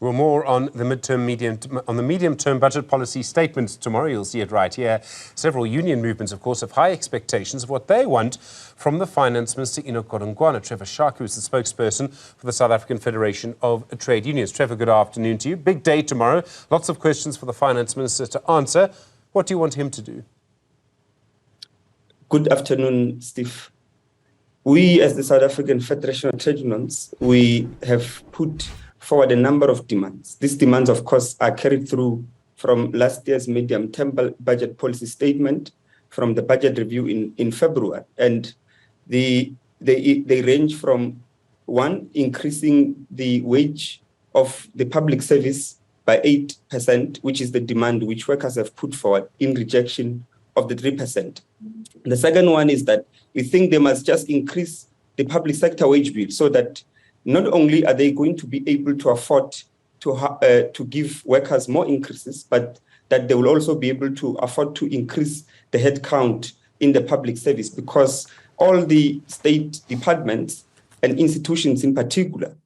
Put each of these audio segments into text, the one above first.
Well, more on the medium-term budget policy statement tomorrow. You'll see it right here. Several union movements, of course, have high expectations of what they want from the Finance Minister Enoch Godongwana. Trevor Shaku is the spokesperson for the South African Federation of Trade Unions. Trevor, good afternoon to you. Big day tomorrow. Lots of questions for the Finance Minister to answer. What do you want him to do? Good afternoon, Steve. We, as the South African Federation of Trade Unions, we have put forward a number of demands. These demands, of course, are carried through from last year's medium-term budget policy statement, from the budget review in February. And they range from, one, increasing the wage of the public service by 8%, which is the demand which workers have put forward in rejection of the 3%. The second one is that we think they must just increase the public sector wage bill so that not only are they going to be able to afford to give workers more increases, but that they will also be able to afford to increase the headcount in the public service, because all the state departments and institutions in particular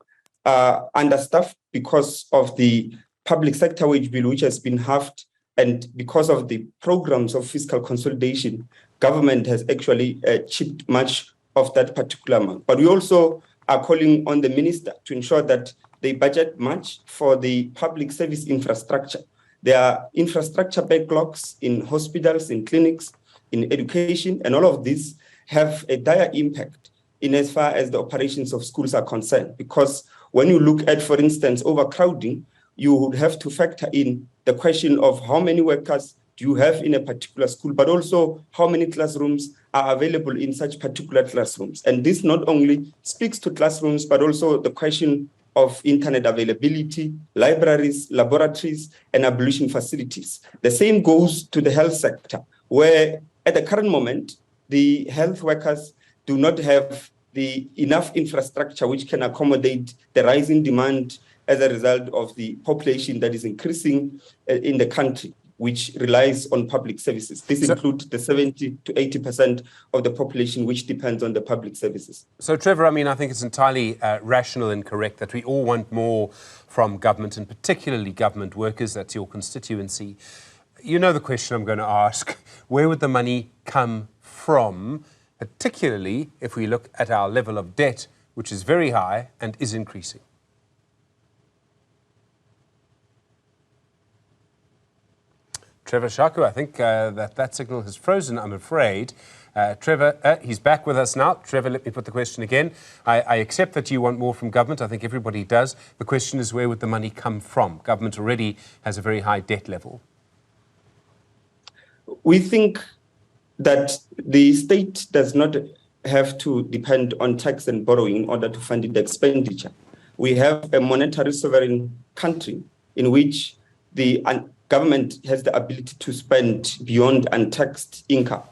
are understaffed because of the public sector wage bill, which has been halved, and because of the programs of fiscal consolidation, government has actually chipped much of that particular amount. But we also are calling on the minister to ensure that they budget much for the public service infrastructure. There are infrastructure backlogs in hospitals, in clinics, in education, and all of these have a dire impact in as far as the operations of schools are concerned. Because when you look at, for instance, overcrowding, you would have to factor in the question of how many workers do you have in a particular school, but also how many classrooms are available in such particular classrooms. And this not only speaks to classrooms, but also the question of internet availability, libraries, laboratories, and ablution facilities. The same goes to the health sector, where at the current moment, the health workers do not have the enough infrastructure which can accommodate the rising demand as a result of the population that is increasing in the country, which relies on public services. This includes the 70 to 80% of the population which depends on the public services. So, Trevor, I mean, I think it's entirely rational and correct that we all want more from government, and particularly government workers. That's your constituency. You know the question I'm going to ask. Where would the money come from, particularly if we look at our level of debt, which is very high and is increasing? Trevor Shaku, I think that signal has frozen, I'm afraid. Trevor, he's back with us now. Trevor, let me put the question again. I accept that you want more from government. I think everybody does. The question is, where would the money come from? Government already has a very high debt level. We think that the state does not have to depend on tax and borrowing in order to fund the expenditure. We have a monetary sovereign country in which the government has the ability to spend beyond untaxed income.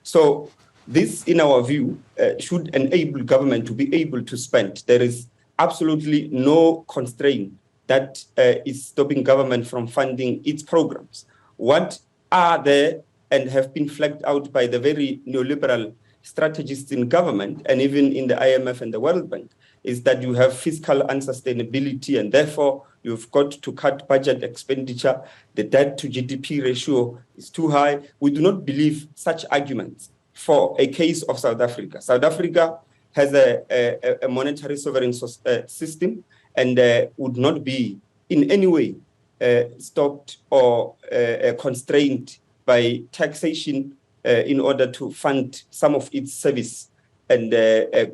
So this, in our view, should enable government to be able to spend. There is absolutely no constraint that is stopping government from funding its programs. What are there and have been flagged out by the very neoliberal strategists in government and even in the IMF and the World Bank is that you have fiscal unsustainability, and therefore you've got to cut budget expenditure. The debt to GDP ratio is too high. We do not believe such arguments for a case of South Africa. South Africa has a monetary sovereign system and would not be in any way stopped or constrained by taxation in order to fund some of its service and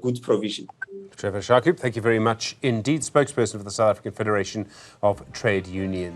goods provision. Trevor Shaku, thank you very much indeed. Spokesperson for the South African Federation of Trade Unions.